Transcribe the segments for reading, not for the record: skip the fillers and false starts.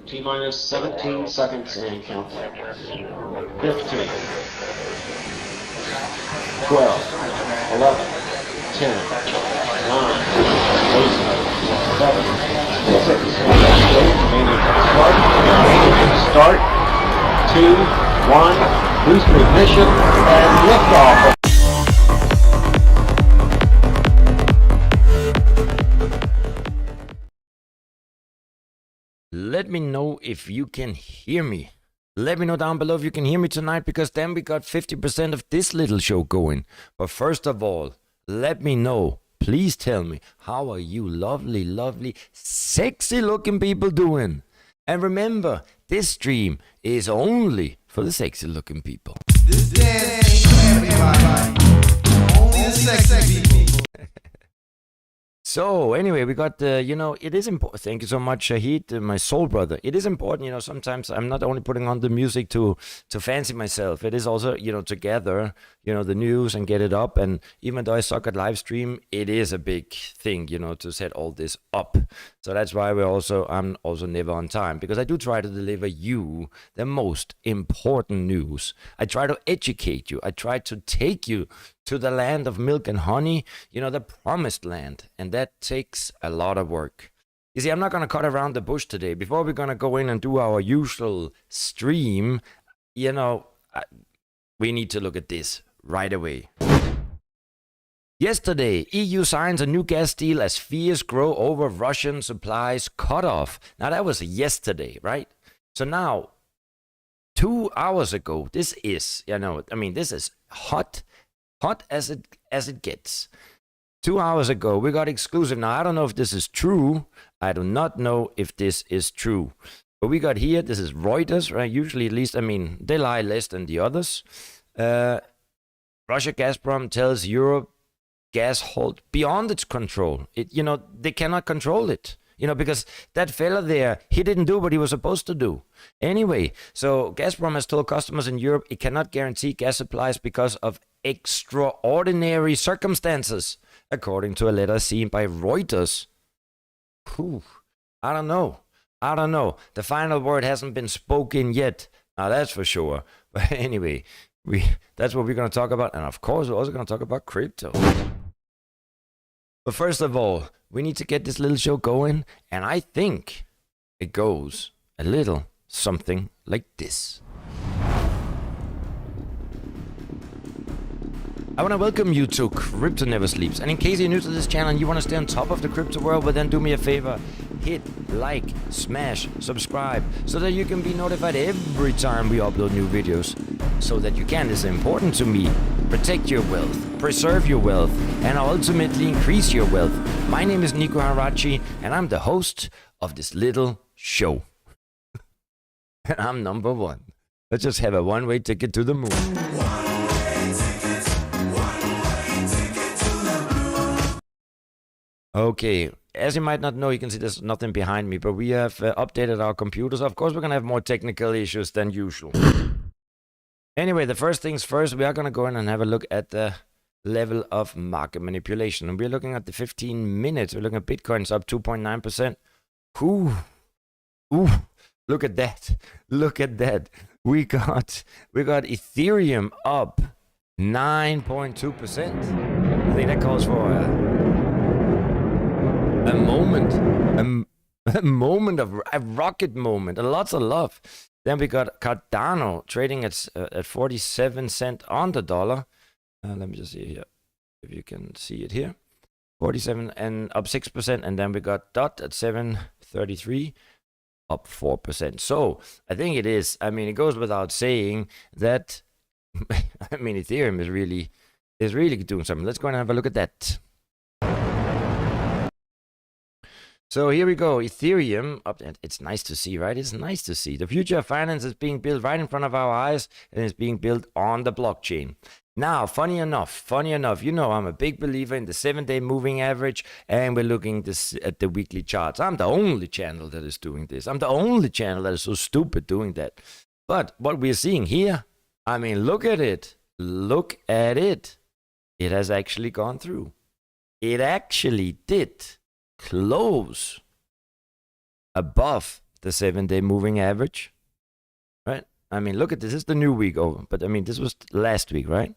T-minus 17 seconds and counting. 15, 12, 11, 10, 9, 8, 7, 6, start, 2, 1, booster ignition, and liftoff. Let me know if you can hear me. Let me know down below if you can hear me tonight, because then we got 50% of this little show going. But first of all, let me know. Please tell me, how are you lovely, lovely, sexy looking people doing? And remember, this stream is only for the sexy looking people. This dance ain't for everybody. Only the sexy people. So anyway, we got it is important. Thank you so much, Shahid, my soul brother. It is important, sometimes I'm not only putting on the music to fancy myself. It is also, to gather, the news and get it up. And even though I suck at live stream, it is a big thing, to set all this up. So that's why I'm also never on time, because I do try to deliver you the most important news. I try to educate you. I try to take you to the land of milk and honey, the promised land. And that takes a lot of work. You see, I'm not going to cut around the bush today. Before we're going to go in and do our usual stream, we need to look at this right away. Yesterday, EU signs a new gas deal as fears grow over Russian supplies cutoff. Now, that was yesterday, right? So now, 2 hours ago, this is, this is hot as it gets. 2 hours ago, we got exclusive. Now, I don't know if this is true. I do not know if this is true. But we got here, this is Reuters, right? Usually, at least, they lie less than the others. Russia Gazprom tells Europe gas hold beyond its control. They cannot control it. Because that fella there, he didn't do what he was supposed to do. Anyway, so Gazprom has told customers in Europe it cannot guarantee gas supplies because of extraordinary circumstances, according to a letter seen by Reuters. I don't know. The final word hasn't been spoken yet. Now, that's for sure. But anyway, that's what we're going to talk about. And of course, we're also going to talk about crypto. But first of all, we need to get this little show going. And I think it goes a little something like this. I want to welcome you to Crypto Never Sleeps. And in case you're new to this channel and you want to stay on top of the crypto world, well then do me a favor. Hit like, smash, subscribe, so that you can be notified every time we upload new videos. So that you can, this is important to me, protect your wealth, preserve your wealth, and ultimately increase your wealth. My name is Nico Harachi, and I'm the host of this little show. And I'm number one. Let's just have a one-way ticket to the moon. Okay, as you might not know, you can see there's nothing behind me, but we have updated our computers. Of course, we're going to have more technical issues than usual. Anyway, the first things first, we are going to go in and have a look at the level of market manipulation. And we're looking at the 15 minutes. We're looking at Bitcoin's up 2.9%. Look at that. Look at that. We got Ethereum up 9.2%. I think that calls for a rocket moment, and lots of love. Then we got Cardano trading at 47 cents on the dollar. Let me just see here if you can see it here. 47 and up 6%, and then we got DOT at 733, up 4%. So I think it is. It goes without saying that Ethereum is really doing something. Let's go and have a look at that. So here we go, Ethereum up. It's nice to see, right? It's nice to see. The future of finance is being built right in front of our eyes, and it's being built on the blockchain. Now, funny enough, I'm a big believer in the 7-day moving average, and we're looking at the weekly charts. I'm the only channel that is doing this. I'm the only channel that is so stupid doing that. But what we're seeing here, look at it. Look at it. It has actually gone through. It actually did close above the 7-day moving average, right? I mean, look at this. This is the new week over, but I mean, this was last week, right?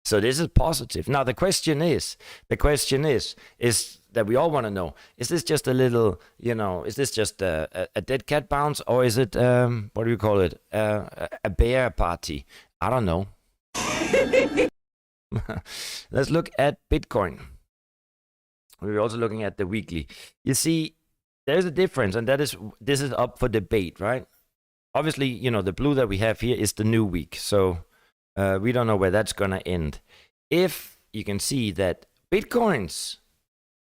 So this is positive. Now the question is that we all want to know: is this just a little, is this just a dead cat bounce, or is it what do you call it, a bear party? I don't know. Let's look at Bitcoin. We're also looking at the weekly. You see, there's a difference, and this is up for debate, right? Obviously, the blue that we have here is the new week, so we don't know where that's gonna end. If you can see that Bitcoin's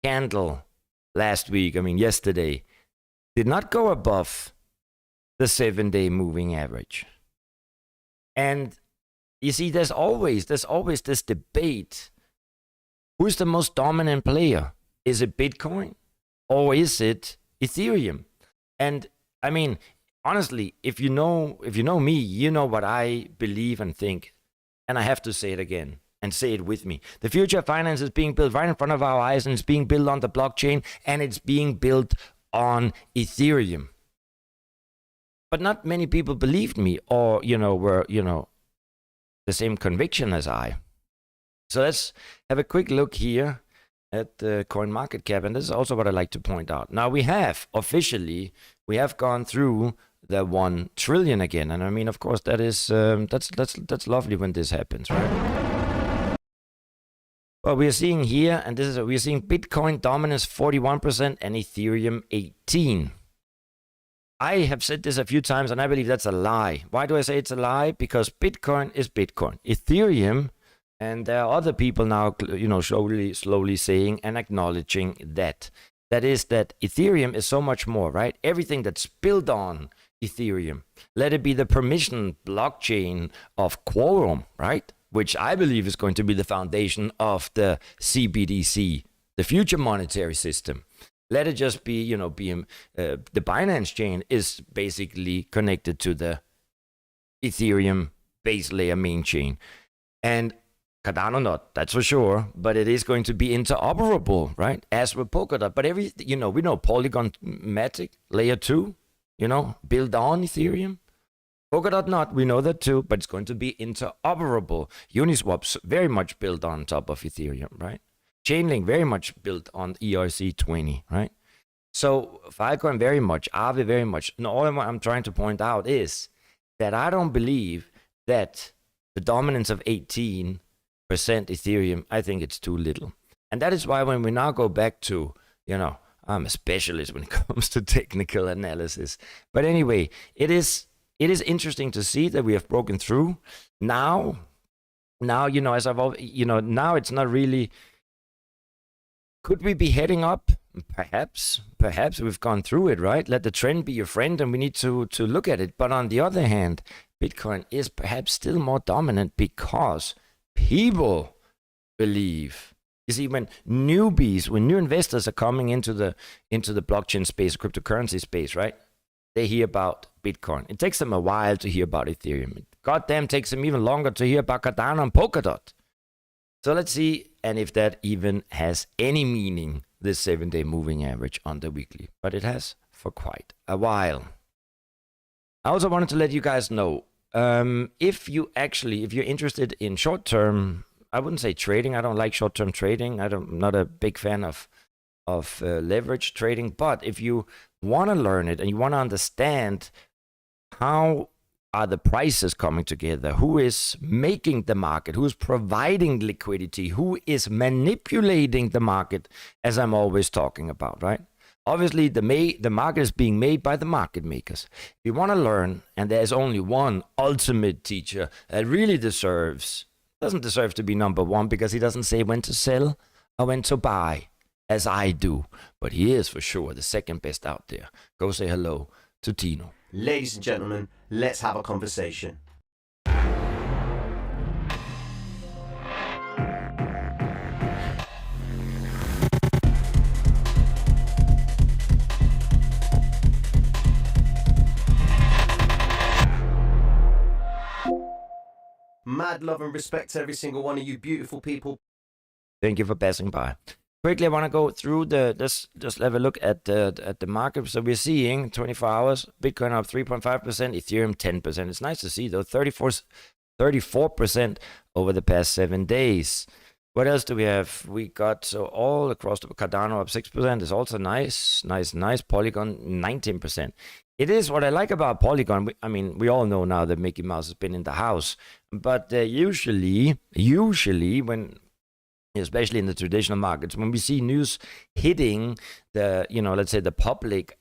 candle last week, yesterday, did not go above the 7-day moving average. And you see, there's always this debate. Who's the most dominant player? Is it Bitcoin or is it Ethereum? And I mean, honestly, if you know me, you know what I believe and think. And I have to say it again and say it with me. The future of finance is being built right in front of our eyes, and it's being built on the blockchain, and it's being built on Ethereum. But not many people believed me or, were, the same conviction as I. So let's have a quick look here at the coin market cap, and this is also what I like to point out. Now we have gone through the 1 trillion again, and I mean, of course, that is that's lovely when this happens, right? Well, we are seeing here, and we're seeing Bitcoin dominance 41% and Ethereum 18%. I have said this a few times, and I believe that's a lie. Why do I say it's a lie? Because Bitcoin is Bitcoin. Ethereum, and there are other people now, slowly saying and acknowledging that. That is that Ethereum is so much more, right? Everything that's built on Ethereum. Let it be the permission blockchain of Quorum, right? Which I believe is going to be the foundation of the CBDC, the future monetary system. Let it just be, the Binance chain is basically connected to the Ethereum base layer main chain. And Cardano not, that's for sure, but it is going to be interoperable, right? As with Polkadot. But we know Polygon Matic, layer 2, built on Ethereum. Polkadot not, we know that too, but it's going to be interoperable. Uniswap's very much built on top of Ethereum, right? Chainlink very much built on ERC20, right? So Filecoin very much, Aave very much. And all I'm trying to point out is that I don't believe that the dominance of 18% Ethereum, I think it's too little. And that is why when we now go back to, I'm a specialist when it comes to technical analysis. But anyway, it is interesting to see that we have broken through. Now, as I've always, now it's not really. Could we be heading up? Perhaps we've gone through it, right? Let the trend be your friend, and we need to look at it. But on the other hand, Bitcoin is perhaps still more dominant because people believe. You see, when new investors are coming into the blockchain space, cryptocurrency space, right? They hear about Bitcoin. It takes them a while to hear about Ethereum. It goddamn takes them even longer to hear about Cardano and Polkadot. So let's see, and if that even has any meaning, this 7-day moving average on the weekly. But it has for quite a while. I also wanted to let you guys know, if you're interested in short-term, I wouldn't say trading. I don't like short-term trading. I'm not a big fan of leverage trading. But if you want to learn it and you want to understand how are the prices coming together, who is making the market, who is providing liquidity, who is manipulating the market, as I'm always talking about, right? Obviously, the market is being made by the market makers. If you want to learn, and there's only one ultimate teacher that really doesn't deserve to be number one, because he doesn't say when to sell or when to buy, as I do. But he is for sure the second best out there. Go say hello to Tino. Ladies and gentlemen, let's have a conversation. Mad love and respect to every single one of you beautiful people. Thank you for passing by. quickly, I want to go through just have a look at the market. So we're seeing 24 hours, Bitcoin up 3.5%, Ethereum 10%. It's nice to see though, 34% over the past 7 days. What else do we have? We got, so all across the Cardano up 6% is also nice. Polygon 19%. It is what I like about Polygon. I mean, we all know now that Mickey Mouse has been in the house, but usually when, especially in the traditional markets, when we see news hitting the, let's say the public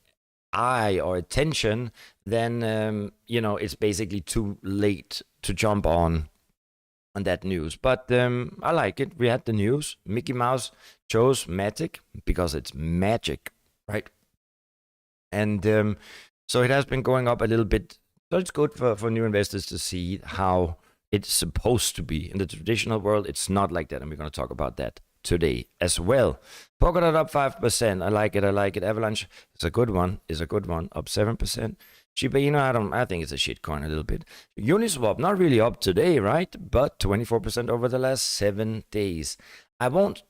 eye or attention, then it's basically too late to jump on that news. But I like it. We had the news. Mickey Mouse chose Matic because it's magic, right? And so it has been going up a little bit. So it's good for new investors to see how it's supposed to be. In the traditional world, it's not like that. And we're going to talk about that today as well. Polkadot up 5%. I like it. Avalanche is a good one. Up 7%. Shiba Inu, I think it's a shitcoin a little bit. Uniswap, not really up today, right? But 24% over the last 7 days. I won't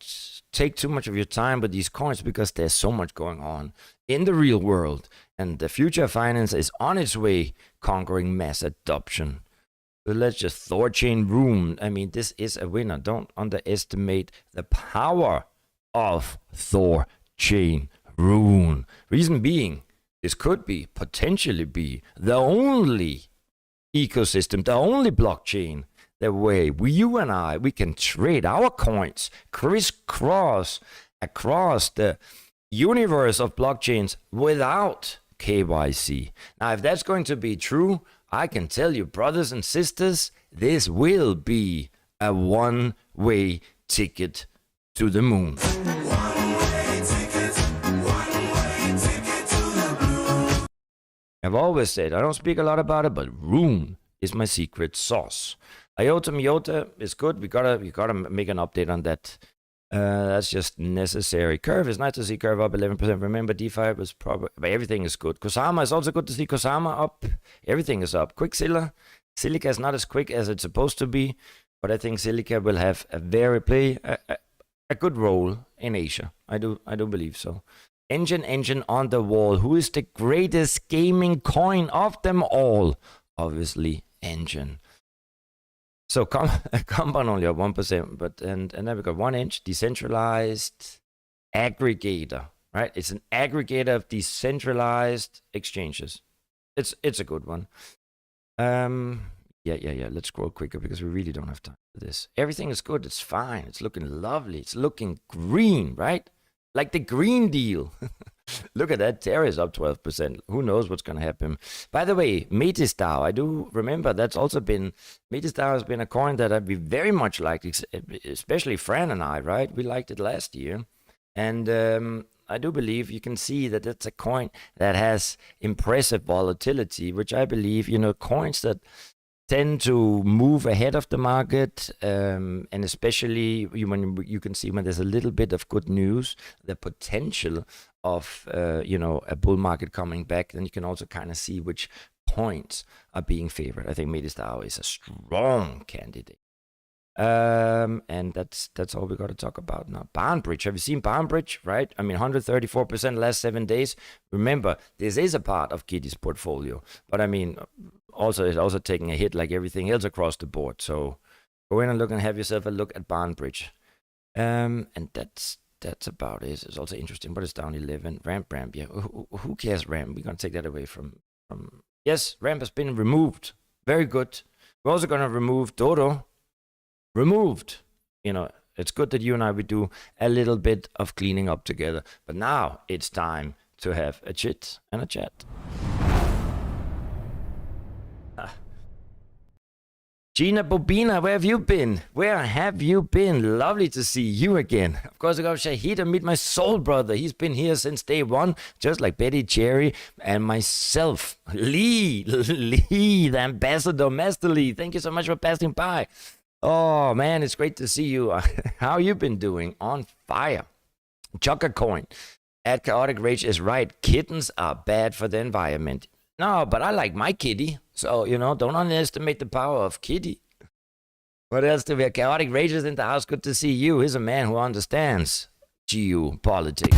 take too much of your time with these coins because there's so much going on in the real world. And the future of finance is on its way conquering mass adoption. So let's just Thorchain Room. I mean, this is a winner. Don't underestimate the power of Thorchain Room. Reason being, this could potentially be the only ecosystem, the only blockchain, the way you and I, we can trade our coins crisscross across the universe of blockchains without KYC. Now, if that's going to be true, I can tell you, brothers and sisters, this will be a one-way ticket to the moon. I've always said, I don't speak a lot about it, but Room is my secret sauce. IOTA Miota is good. We gotta make an update on that. That's just necessary. Curve is nice to see Curve up 11%. Remember, DeFi was probably, but everything is good. Kusama is also good to see Kusama up. Everything is up. Quicksilver, Silica is not as quick as it's supposed to be, but I think Silica will have a good role in Asia. I do believe so. Engine on the wall. Who is the greatest gaming coin of them all? Obviously, Engine. So compound only up 1%, but and then we got 1inch decentralized aggregator, right? It's an aggregator of decentralized exchanges. It's a good one. Yeah. Let's scroll quicker because we really don't have time for this. Everything is good. It's fine. It's looking lovely. It's looking green, right? Like the Green Deal. Look at that. Terra is up 12%. Who knows what's going to happen? By the way, Metistar, I do remember Metistar has been a coin that we very much liked, especially Fran and I, right? We liked it last year. And I do believe you can see that it's a coin that has impressive volatility, which I believe, coins that tend to move ahead of the market, and especially when you can see when there's a little bit of good news, the potential of a bull market coming back, then you can also kind of see which points are being favored. I think Metistar is a strong candidate. And that's all we got to talk about now. Barnbridge, have you seen Barnbridge? Right? I mean, 134% last 7 days. Remember, this is a part of Kitty's portfolio, but I mean, it's also taking a hit like everything else across the board. So go in and look and have yourself a look at Barnbridge. And that's about it. It's also interesting, but it's down 11. Ramp. Yeah, who cares Ramp? We're gonna take that away from. Yes, Ramp has been removed. Very good. We're also gonna remove Dodo. Removed. It's good that you and I would do a little bit of cleaning up together. But now it's time to have a chit and a chat. Gina Bobina, where have you been? Lovely to see you again. Of course, I got Shahid to meet my soul brother. He's been here since day one, just like Betty Cherry and myself. Lee, the ambassador, Master Lee. Thank you so much for passing by. Oh, man, it's great to see you. How you been doing? On fire. Chucker Coin. At Chaotic Rage is right. Kittens are bad for the environment. No, but I like my kitty. So, don't underestimate the power of kitty. What else do we have? Chaotic Rage is in the house. Good to see you. He's a man who understands Geopolitics.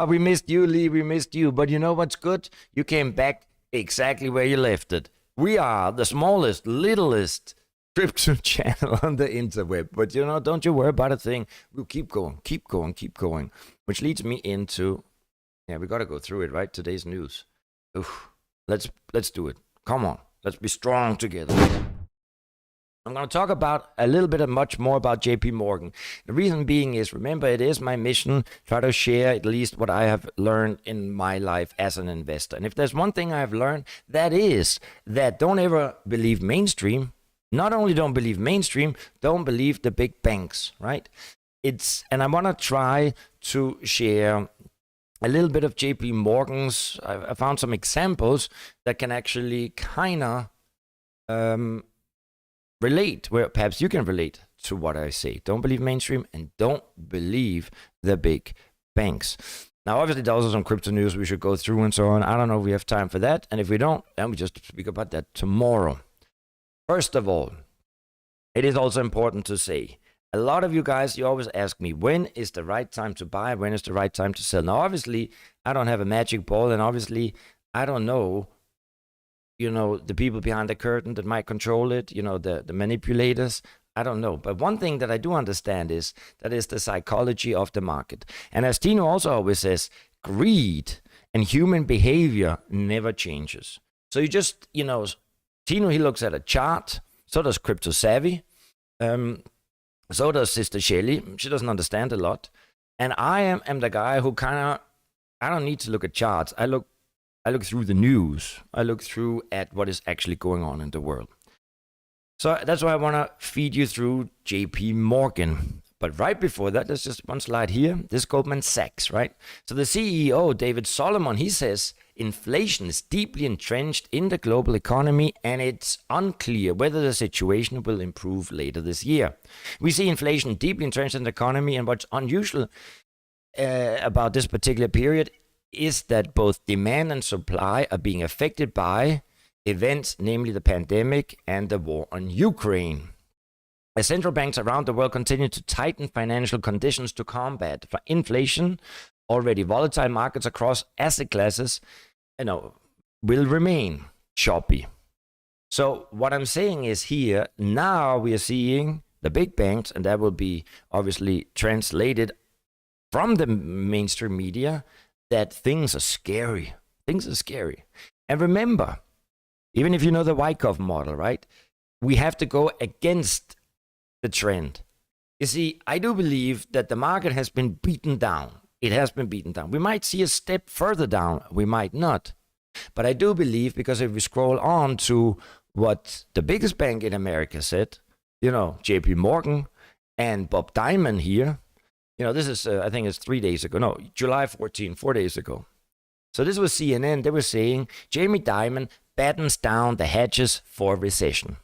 We missed you, Lee. We missed you. But you know what's good? You came back exactly where you left it. We are the smallest, littlest crypto channel on the interweb. But don't you worry about a thing. We'll keep going, keep going, keep going. Which leads me into, we got to go through it, right? Today's news. Oof. Let's do it. Come on. Let's be strong together. I'm going to talk about a little bit much more about JP Morgan. The reason being is, remember, it is my mission try to share at least what I have learned in my life as an investor. And if there's one thing I have learned, that is that don't ever believe mainstream. Not only don't believe mainstream, don't believe the big banks, right? And I want to try to share a little bit of JP Morgan's. I found some examples that can actually kind of relate, where perhaps you can relate to what I say. Don't believe mainstream and don't believe the big banks. Now, obviously, there's also some crypto news we should go through and so on. I don't know if we have time for that. And if we don't, then we just speak about that tomorrow. First of all, it is also important to say, a lot of you guys, you always ask me, when is the right time to buy? When is the right time to sell? Now, obviously, I don't have a magic ball, and obviously, I don't know the people behind the curtain that might control it, the manipulators. I don't know. But one thing that I do understand is that is the psychology of the market. And as Tino also always says, greed and human behavior never changes. So you just, Tino, he looks at a chart. So does Crypto Savvy. So does Sister Shelly. She doesn't understand a lot. And I am the guy who I don't need to look at charts. I look through the news. I look through at what is actually going on in the world. So that's why I want to feed you through JP Morgan. But right before that, there's just one slide here. This is Goldman Sachs, right? So the CEO, David Solomon, he says inflation is deeply entrenched in the global economy and it's unclear whether the situation will improve later this year. We see inflation deeply entrenched in the economy, and what's unusual about this particular period is that both demand and supply are being affected by events, namely the pandemic and the war on Ukraine. As central banks around the world continue to tighten financial conditions to combat inflation, already volatile markets across asset classes, will remain choppy. So what I'm saying is here, now we are seeing the big banks, and that will be obviously translated from the mainstream media, that things are scary. Things are scary. And remember, even if you know the Wyckoff model, right? We have to go against the trend. You see, I do believe that the market has been beaten down. It has been beaten down. We might see a step further down. We might not. But I do believe, because if we scroll on to what the biggest bank in America said, JP Morgan and Bob Diamond here, this is, I think it's 3 days ago. No, July 14, 4 days ago. So this was CNN. They were saying Jamie Dimon battens down the hatches for recession.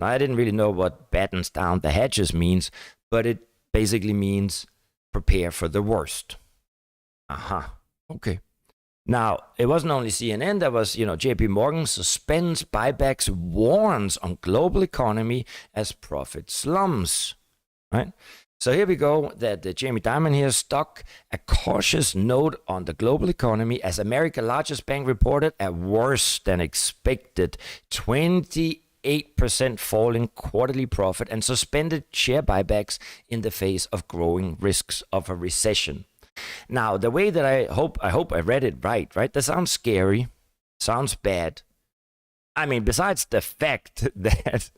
Now, I didn't really know what battens down the hatches means, but it basically means prepare for the worst. Okay. Now, it wasn't only CNN. There was, JP Morgan suspends buybacks, warns on global economy as profit slums, right? So here we go, that Jamie Dimon here stuck a cautious note on the global economy as America's largest bank reported a worse than expected 28% fall in quarterly profit and suspended share buybacks in the face of growing risks of a recession. Now, the way that I hope I read it right? That sounds scary, sounds bad. I mean, besides the fact that,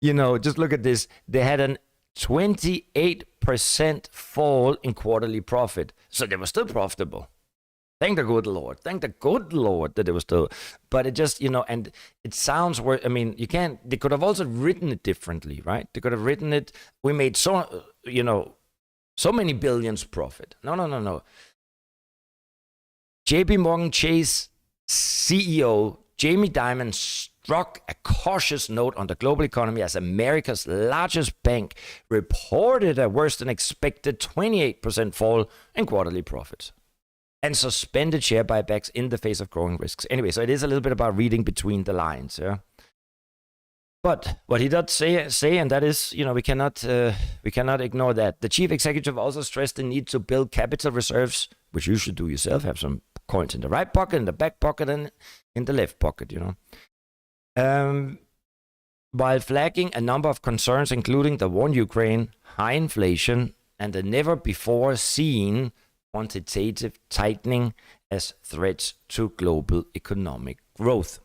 just look at this, they had an 28% fall in quarterly profit. So they were still profitable. Thank the good Lord. Thank the good Lord that it was still. But it just, and it sounds worse. I mean, they could have also written it differently, right? They could have written it, we made so many billions profit. No. JP Morgan Chase CEO Jamie Dimon struck a cautious note on the global economy as America's largest bank reported a worse than expected 28% fall in quarterly profits. and suspended share buybacks in the face of growing risks. Anyway, so it is a little bit about reading between the lines. Yeah. But what he does say, and that is, we cannot ignore that. The chief executive also stressed the need to build capital reserves, which you should do yourself. Have some coins in the right pocket, in the back pocket, and in the left pocket. While flagging a number of concerns, including the war in Ukraine, high inflation, and the never-before-seen quantitative tightening as threats to global economic growth.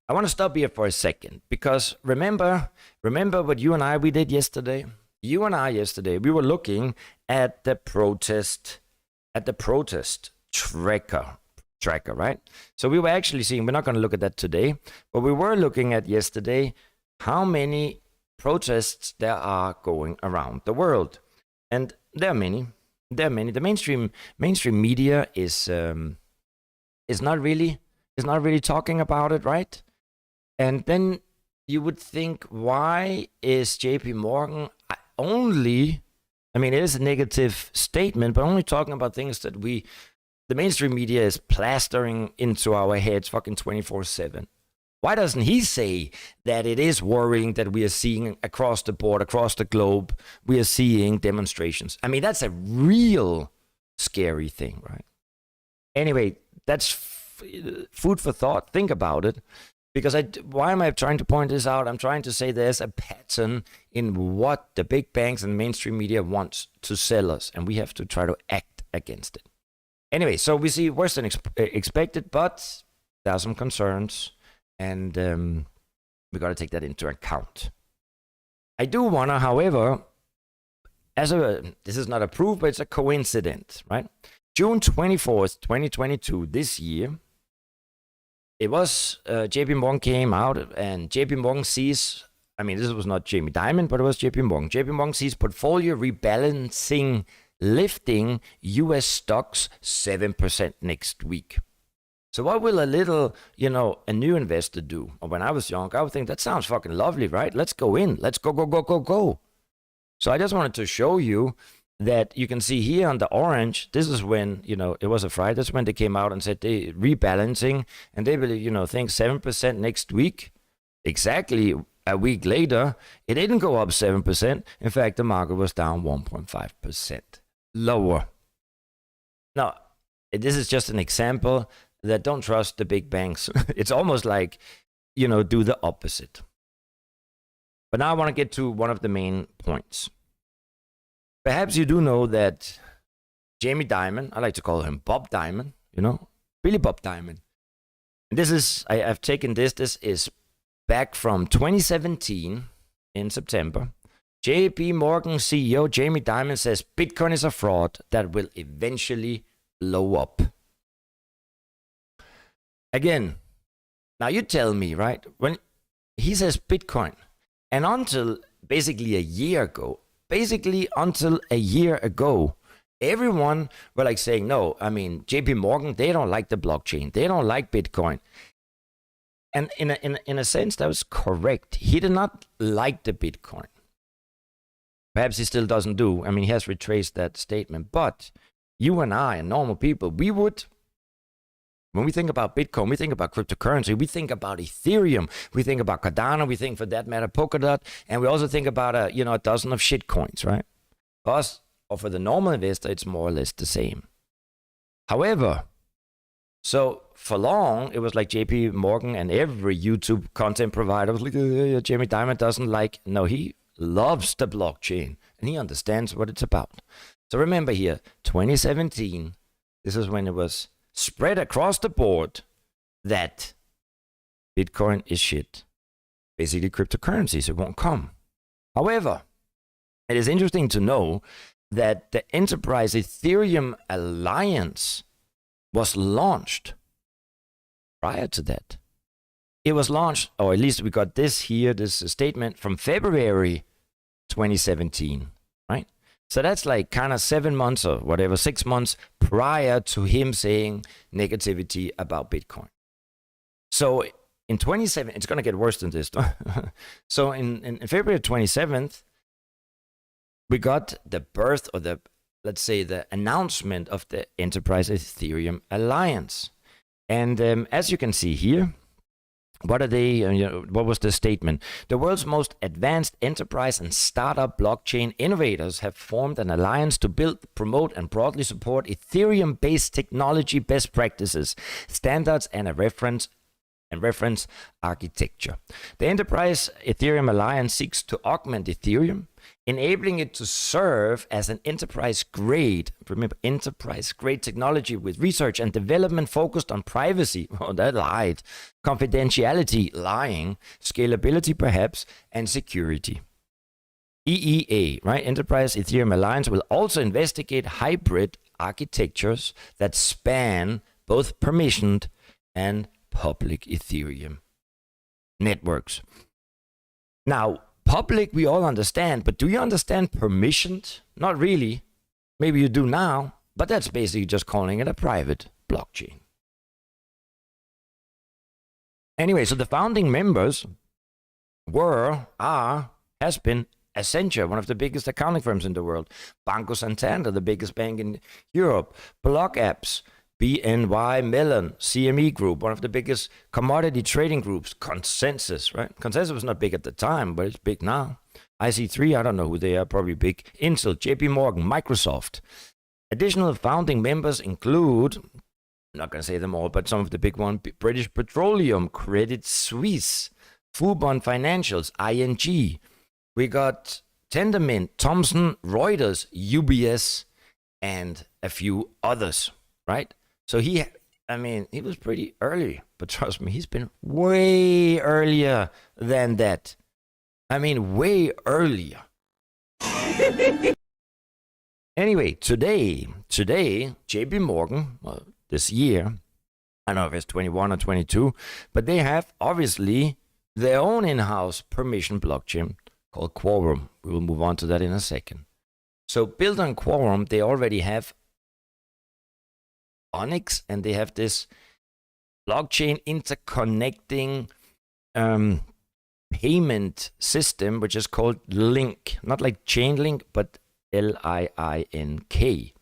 I want to stop here for a second, because remember what you and I, we did yesterday? You and I yesterday, we were looking at the protest tracker, right? So we were actually seeing, we're not going to look at that today, but we were looking at yesterday how many protests there are going around the world. And there are many. The mainstream media is not really talking about it, right? And then you would think, why is JP Morgan only, it is a negative statement, but only talking about things that the mainstream media is plastering into our heads fucking 24/7. Why doesn't he say that it is worrying that we are seeing across the board, across the globe, we are seeing demonstrations? That's a real scary thing, right? Anyway, that's food for thought. Think about it. Because why am I trying to point this out? I'm trying to say there's a pattern in what the big banks and mainstream media want to sell us, and we have to try to act against it. Anyway, so we see worse than expected, but there are some concerns, and we got to take that into account. I do want to, however, this is not a proof, but it's a coincidence, right? June 24th, 2022, this year, it was JP Morgan came out, and JP Morgan sees, this was not Jamie Dimon, but it was JP Morgan. JP Morgan sees portfolio rebalancing lifting US stocks 7% next week. So what will a new investor do? Or when I was young, I would think that sounds fucking lovely, right? Let's go in. Let's go. So I just wanted to show you that you can see here on the orange, this is when, it was a Friday, that's when they came out and said they rebalancing, and they will, think 7% next week. Exactly a week later, it didn't go up 7%. In fact, the market was down 1.5% lower. Now, this is just an example that don't trust the big banks. It's almost like, do the opposite. But now I want to get to one of the main points. Perhaps you do know that Jamie Dimon, I like to call him Bob Dimon, Billy Bob Dimon. And this is, I've taken this is back from 2017 in September. JP Morgan CEO Jamie Dimon says Bitcoin is a fraud that will eventually blow up. Again, now you tell me, right? When he says Bitcoin, and until basically a year ago, everyone were like saying, no, JP Morgan, they don't like the blockchain. They don't like Bitcoin. And in a sense, that was correct. He did not like the Bitcoin. Perhaps he still doesn't do. He has retraced that statement. But you and I and normal people, we would, when we think about Bitcoin, we think about cryptocurrency, we think about Ethereum, we think about Cardano, we think, for that matter, Polkadot, and we also think about a dozen of shit coins, right? For us, or for the normal investor, it's more or less the same. However, so for long, it was like JP Morgan and every YouTube content provider was like, Jamie Dimon doesn't like. No, he loves the blockchain and he understands what it's about. So remember here, 2017, this is when it was spread across the board that Bitcoin is shit. Basically cryptocurrencies, it won't come. However, it is interesting to know that the Enterprise Ethereum Alliance was launched prior to that. It was launched, or at least we got this statement from February 2017, right? So that's like kind of 7 months or whatever, 6 months prior to him saying negativity about Bitcoin. So in 27, it's going to get worse than this. So in February 27th, we got the birth or the let's say, the announcement of the Enterprise Ethereum Alliance. And as you can see here, what are they? What was the statement? The world's most advanced enterprise and startup blockchain innovators have formed an alliance to build, promote, and broadly support Ethereum-based technology best practices, standards, and a reference architecture. The Enterprise Ethereum Alliance seeks to augment Ethereum, enabling it to serve as an enterprise-grade technology with research and development focused on privacy, that lied, confidentiality, lying, scalability perhaps, and security. EEA, right? Enterprise Ethereum Alliance will also investigate hybrid architectures that span both permissioned and public Ethereum networks. Now, public we all understand, but do you understand permissioned? Not really. Maybe you do now, but that's basically just calling it a private blockchain. Anyway, so the founding members has been Accenture, one of the biggest accounting firms in the world, Banco Santander, the biggest bank in Europe, Block Apps, BNY Mellon, CME Group, one of the biggest commodity trading groups, Consensus, right? Consensus was not big at the time, but it's big now. IC3, I don't know who they are, probably big. Intel, JP Morgan, Microsoft. Additional founding members include, I'm not going to say them all, but some of the big ones, British Petroleum, Credit Suisse, Fubon Financials, ING. We got Tendermint, Thomson Reuters, UBS, and a few others, right? So he was pretty early, but trust me, he's been way earlier than that. I mean, way earlier. Anyway, today, JP Morgan, this year, I don't know if it's 21 or 22, but they have obviously their own in-house permission blockchain called Quorum. We will move on to that in a second. So built on Quorum, they already have Onyx, and they have this blockchain interconnecting payment system, which is called Link, not like Chainlink, but LIINK.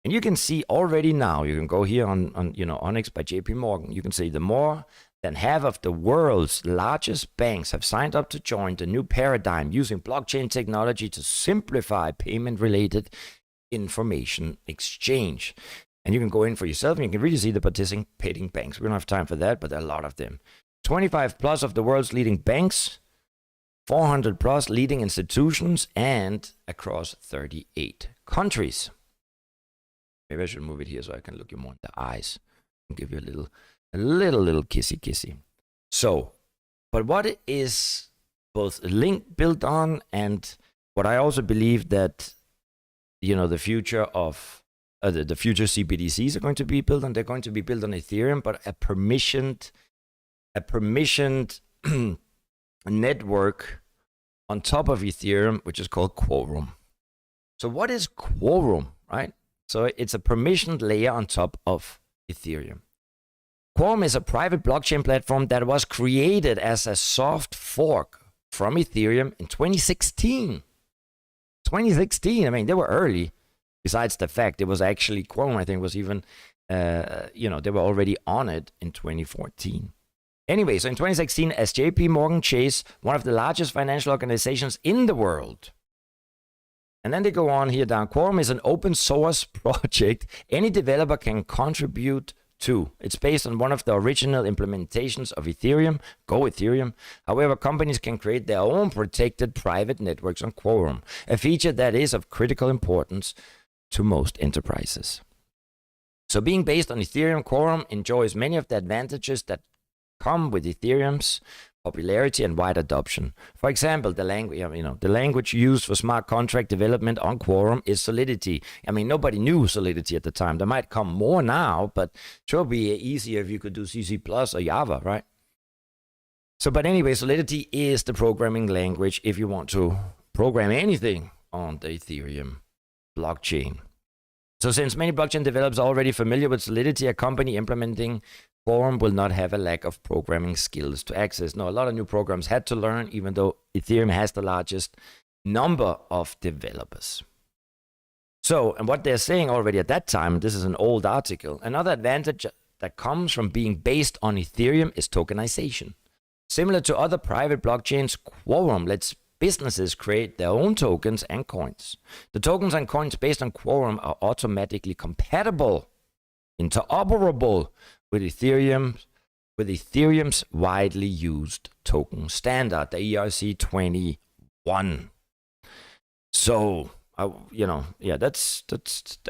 And you can see already now, you can go here on Onyx by JP Morgan. You can see the more than half of the world's largest banks have signed up to join the new paradigm using blockchain technology to simplify payment-related information exchange. And you can go in for yourself and you can really see the participating banks. We don't have time for that, but there are a lot of them. 25 plus of the world's leading banks, 400 plus leading institutions, and across 38 countries. Maybe I should move it here so I can look you more in the eyes and give you a little kissy. So, but what is both Link built on, and what I also believe that, the future of the future CBDCs are going to be built on. They're going to be built on Ethereum, but a permissioned network on top of Ethereum, which is called Quorum. So what is Quorum, right? So it's a permissioned layer on top of Ethereum. Quorum is a private blockchain platform that was created as a soft fork from Ethereum in 2016. 2016, I mean, they were early. Besides the fact it was actually Quorum, I think was even, they were already on it in 2014. Anyway, so in 2016, as JP Morgan Chase, one of the largest financial organizations in the world. And then they go on here down. Quorum is an open source project any developer can contribute to. It's based on one of the original implementations of Ethereum, Go Ethereum. However, companies can create their own protected private networks on Quorum, a feature that is of critical importance to most enterprises. So being based on Ethereum, Quorum enjoys many of the advantages that come with Ethereum's popularity and wide adoption. For example, the language used for smart contract development on Quorum is Solidity. I mean, nobody knew Solidity at the time. There might come more now, but sure would be easier if you could do CC+ or Java, right? So, but anyway, Solidity is the programming language if you want to program anything on the Ethereum blockchain. So since many blockchain developers are already familiar with Solidity, a company implementing Quorum will not have a lack of programming skills to access. No, a lot of new programs had to learn, even though Ethereum has the largest number of developers. So, and what they're saying already at that time, this is an old article, another advantage that comes from being based on Ethereum is tokenization. Similar to other private blockchains, Quorum lets businesses create their own tokens and coins. The tokens and coins based on Quorum are automatically compatible, interoperable with Ethereum's widely used token standard, the ERC-21. So, that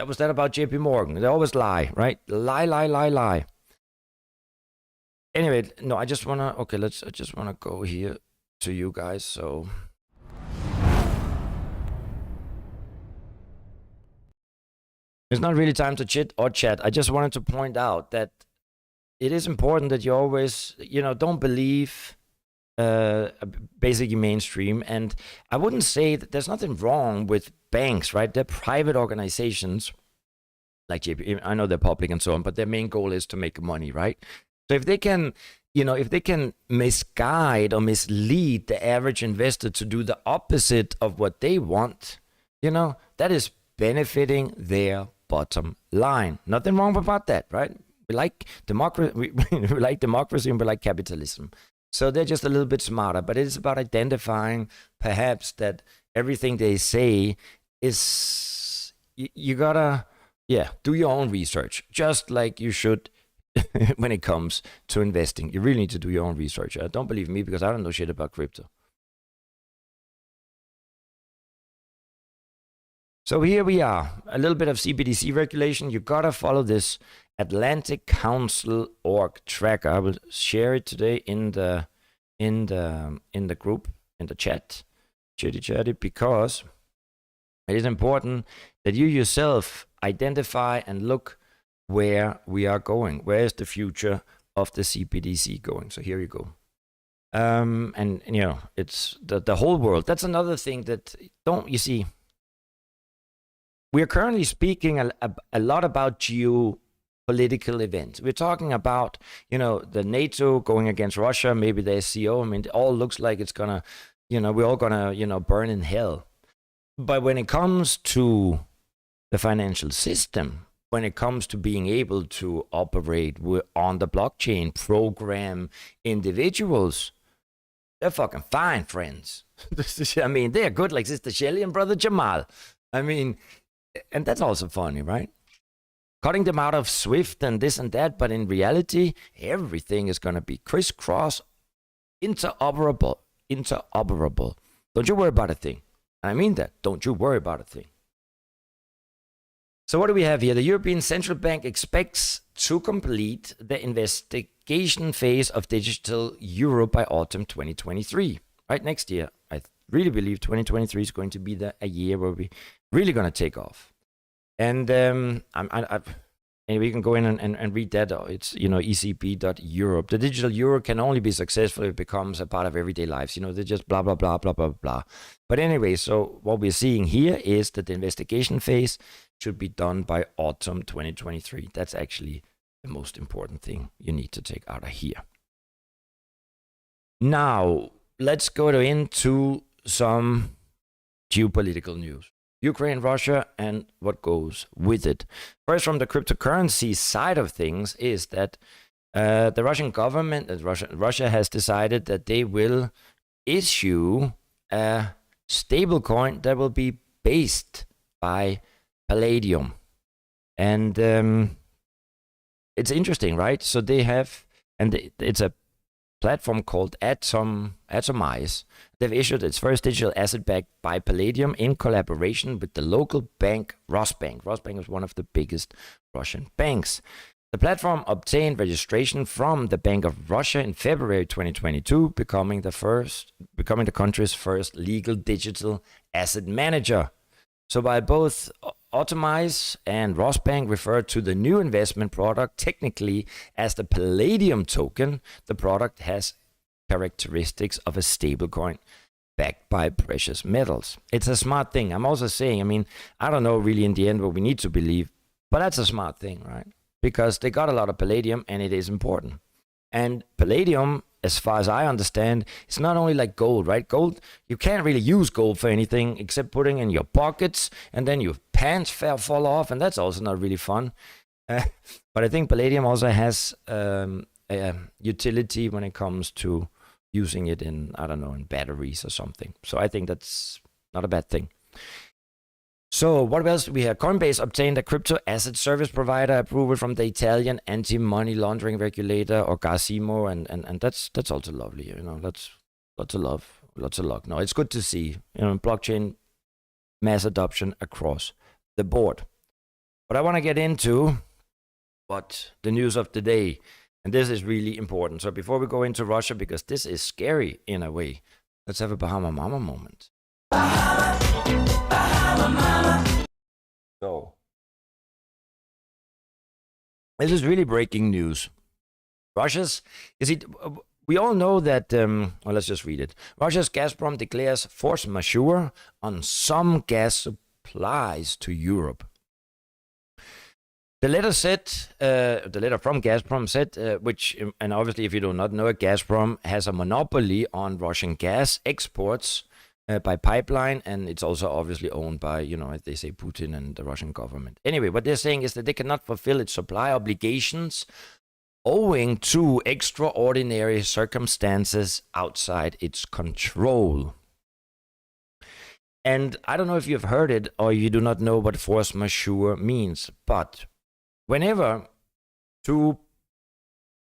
was that about JP Morgan. They always lie, right? Lie. Anyway, no, I just wanna go here to you guys. So it's not really time to chit or chat. I just wanted to point out that it is important that you always, don't believe basically mainstream. And I wouldn't say that there's nothing wrong with banks, right? They're private organizations like JP. I know they're public and so on, but their main goal is to make money, right? So if they can, misguide or mislead the average investor to do the opposite of what they want, that is benefiting their bottom line. Nothing wrong about that, right? We like democracy, we like democracy, and we like capitalism. So they're just a little bit smarter, but it's about identifying perhaps that everything they say is, you gotta, do your own research, just like you should when it comes to investing. You really need to do your own research. Don't believe me because I don't know shit about crypto. So here we are, a little bit of CBDC regulation. You gotta follow this Atlantic Council org tracker. I will share it today in the group, in the chat, chatty, because it is important that you yourself identify and look where we are going. Where is the future of the CBDC going? So here you go. And it's the whole world. That's another thing that you see. We are currently speaking a lot about geopolitical events. We're talking about, the NATO going against Russia, maybe the SCO. I mean, it all looks like it's gonna, we're all gonna, burn in hell. But when it comes to the financial system, when it comes to being able to operate on the blockchain, program individuals, they're fucking fine, friends. I mean, they're good like Sister Shelly and Brother Jamal. I mean, and that's also funny, right? Cutting them out of Swift and this and that, but in reality, everything is going to be crisscross, interoperable. Don't you worry about a thing. I mean that. Don't you worry about a thing. So what do we have here? The European Central Bank expects to complete the investigation phase of digital euro by autumn 2023. Right, next year. I really believe 2023 is going to be a year where we really going to take off. And anyway, you can go in and read that. It's, ECB.Europe. The digital euro can only be successful if it becomes a part of everyday lives. They're just blah, blah, blah, blah, blah, blah. But anyway, so what we're seeing here is that the investigation phase should be done by autumn 2023. That's actually the most important thing you need to take out of here. Now, let's go into some geopolitical news. Ukraine, Russia, and what goes with it. First, from the cryptocurrency side of things, is that the Russian government, Russia has decided that they will issue a stablecoin that will be based by Palladium. And it's interesting, right? So they have, and it's a platform called Atomize. They've issued its first digital asset backed by Palladium in collaboration with the local bank Rosbank. Rosbank is one of the biggest Russian banks. The platform obtained registration from the Bank of Russia in February 2022, becoming the country's first legal digital asset manager. So while both Atomize and Rosbank refer to the new investment product technically as the Palladium token, the product has characteristics of a stablecoin backed by precious metals. It's a smart thing. I'm also saying, I don't know really in the end what we need to believe, but that's a smart thing, right? Because they got a lot of Palladium and it is important. And Palladium, as far as I understand, it's not only like gold, right? Gold, you can't really use gold for anything except putting in your pockets, and then you pants fall off, and that's also not really fun. But I think palladium also has a utility when it comes to using it in, I don't know, in batteries or something. So I think that's not a bad thing. So what else do we have? Coinbase obtained a crypto asset service provider approval from the Italian anti-money laundering regulator, or Garcimo, and that's also lovely. You know, that's lots of love, lots of luck. No, it's good to see, you know, blockchain mass adoption across the board. But I want to get into what the news of the day, and this is really important. So before we go into Russia, because this is scary in a way, let's have a Bahama Mama moment. So, this is really breaking news. We all know that, well, let's just read it. Russia's Gazprom declares force majeure on some gas supplies to Europe. The letter said, the letter from Gazprom said, and obviously if you do not know it, Gazprom has a monopoly on Russian gas exports by pipeline, and it's also obviously owned by, you know, as they say, Putin and the Russian government. Anyway, what they're saying is that they cannot fulfill its supply obligations owing to extraordinary circumstances outside its control. And I don't know if you've heard it or you do not know what force majeure means, but whenever two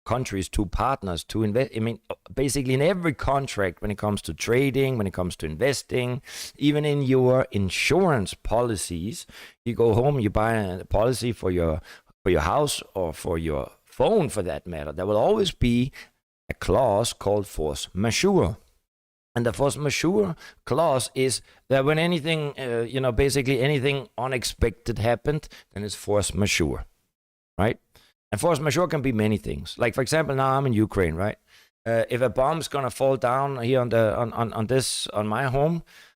countries, two partners, to invest, I mean, basically in every contract, when it comes to trading, when it comes to investing, even in your insurance policies, you go home, you buy a policy for your house or for your phone, for that matter, there will always be a clause called force majeure. And the force majeure clause is that when anything, basically anything unexpected happened, then it's force majeure, right? And force majeure can be many things. Like, for example, now I'm in Ukraine, right? If a bomb's gonna fall down here on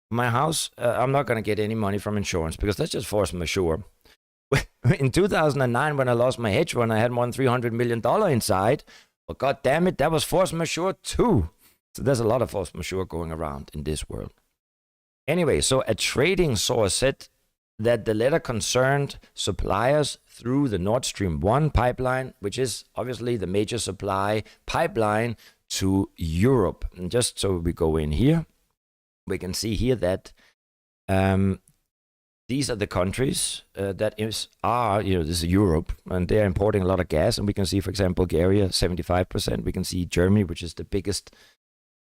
my house, I'm not gonna get any money from insurance because that's just force majeure. In 2009, when I lost my hedge fund, I had more than $300 million inside. But God damn it, that was force majeure too. So there's a lot of force majeure going around in this world. Anyway, so a trading source said that the letter concerned suppliers through the Nord Stream 1 pipeline, which is obviously the major supply pipeline to Europe. And just so we go in here, we can see here that these are the countries this is Europe, and they're importing a lot of gas. And we can see, for example, Bulgaria, 75%. We can see Germany, which is the biggest,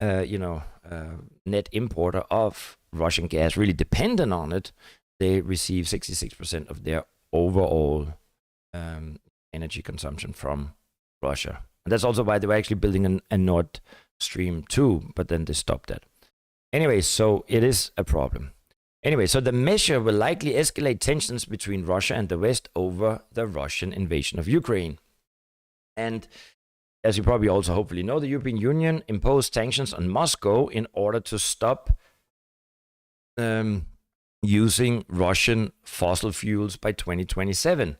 net importer of Russian gas, really dependent on it. They receive 66% of their overall energy consumption from Russia. And that's also why they were actually building a Nord Stream 2, but then they stopped that. Anyway, so it is a problem. Anyway, so the measure will likely escalate tensions between Russia and the West over the Russian invasion of Ukraine. And as you probably also hopefully know, the European Union imposed sanctions on Moscow in order to stop using Russian fossil fuels by 2027.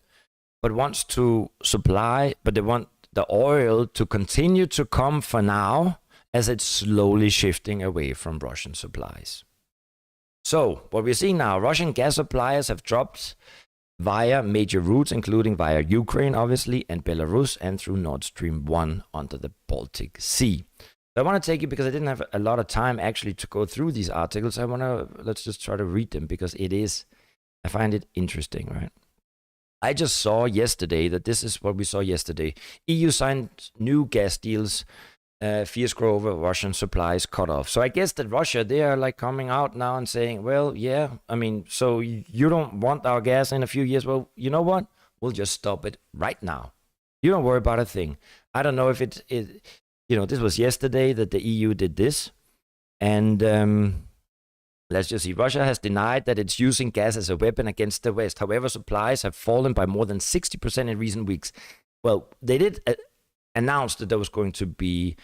But they want the oil to continue to come for now, as it's slowly shifting away from Russian supplies. So, what we're seeing now, Russian gas suppliers have dropped via major routes, including via Ukraine, obviously, and Belarus, and through Nord Stream 1 onto the Baltic Sea. So I want to take you, because I didn't have a lot of time actually to go through these articles. Let's just try to read them, because I find it interesting, right? I just saw yesterday that this is what we saw yesterday. EU signed new gas deals. Fierce growth over Russian supplies cut off. So I guess that Russia, they are like coming out now and saying, well, yeah, I mean, so you don't want our gas in a few years. Well, you know what? We'll just stop it right now. You don't worry about a thing. I don't know if this was yesterday that the EU did this. And let's just see. Russia has denied that it's using gas as a weapon against the West. However, supplies have fallen by more than 60% in recent weeks. Well, they did announced that there was going to be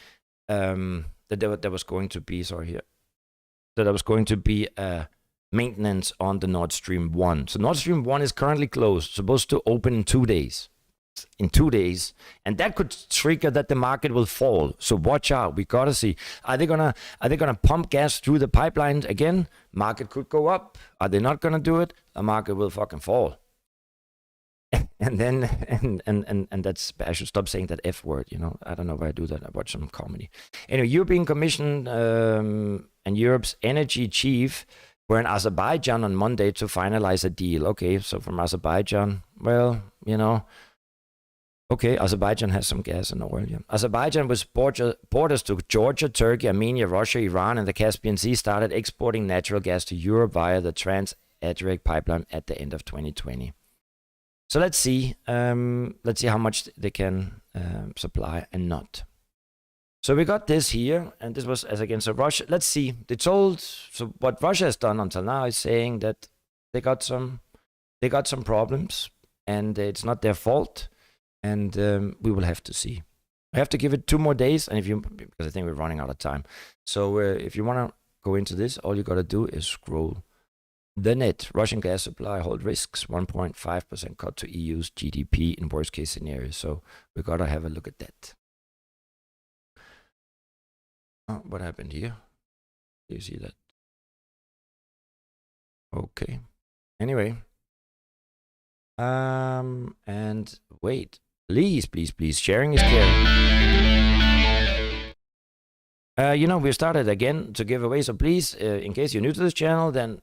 maintenance on the Nord Stream 1. So Nord Stream 1 is currently closed, supposed to open in 2 days. in 2 days, and that could trigger that the market will fall. So watch out. We gotta see, are they gonna pump gas through the pipelines again? Market could go up. Are they not gonna do it? The market will fucking fall. And then and that's, I should stop saying that F word, you know. I don't know why I do that. I watch some comedy. Anyway, European Commission and Europe's energy chief were in Azerbaijan on Monday to finalize a deal. Okay, so from Azerbaijan, well, you know, okay, Azerbaijan has some gas and oil. Yeah. Azerbaijan, with borders to Georgia, Turkey, Armenia, Russia, Iran, and the Caspian Sea, started exporting natural gas to Europe via the Trans-Adriatic pipeline at the end of 2020. So let's see how much they can supply and not. So we got this here, and this was as against Russia. Let's see. So what Russia has done until now is saying that they got some problems, and it's not their fault, and we will have to see. I have to give it 2 more days, and because I think we're running out of time. So if you want to go into this, all you got to do is scroll the net. Russian gas supply hold risks, 1.5% cut to EU's GDP in worst case scenario. So we got to have a look at that. Oh, what happened here? Do you see that? Okay. Anyway. And wait. Please, sharing is caring. You know, we started again to give away. So please, in case you're new to this channel, then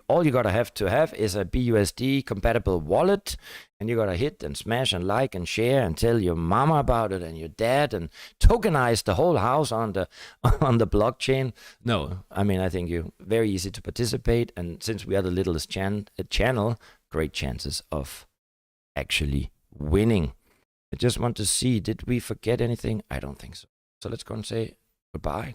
all you gotta have is a BUSD compatible wallet, and you gotta hit and smash and like and share and tell your mama about it and your dad and tokenize the whole house on the blockchain. No, I mean, I think you're very easy to participate, and since we are the littlest channel, great chances of actually winning. I just want to see, did we forget anything? I don't think so. So let's go and say goodbye.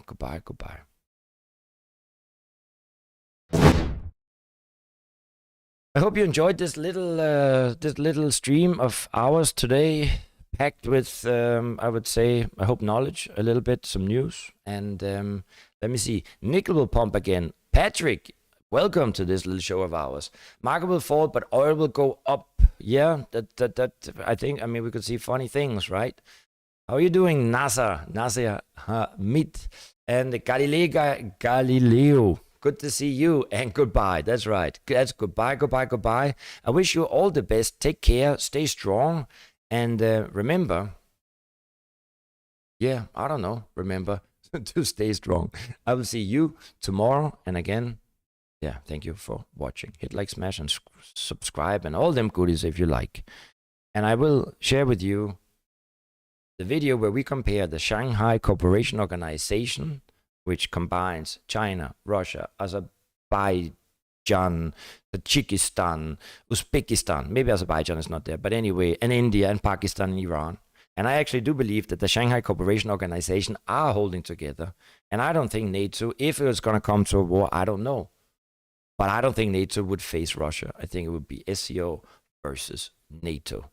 I hope you enjoyed this little stream of ours today, packed with, I would say, I hope knowledge, a little bit, some news. And let me see, nickel will pump again. Patrick, welcome to this little show of ours. Market will fall, but oil will go up. Yeah, that I think, I mean, we could see funny things, right? How are you doing, Nasser Hamid, and Galileo? Good to see you, and goodbye. That's right. That's goodbye. I wish you all the best. Take care. Stay strong. And remember, remember to stay strong. I will see you tomorrow. And again, yeah, thank you for watching. Hit like, smash, and subscribe, and all them goodies if you like. And I will share with you the video where we compare the Shanghai Cooperation Organization, which combines China, Russia, Azerbaijan, Tajikistan, Uzbekistan. Maybe Azerbaijan is not there, but anyway, and India and Pakistan and Iran. And I actually do believe that the Shanghai Cooperation Organization are holding together. And I don't think NATO, if it was going to come to a war, I don't know. But I don't think NATO would face Russia. I think it would be SCO versus NATO.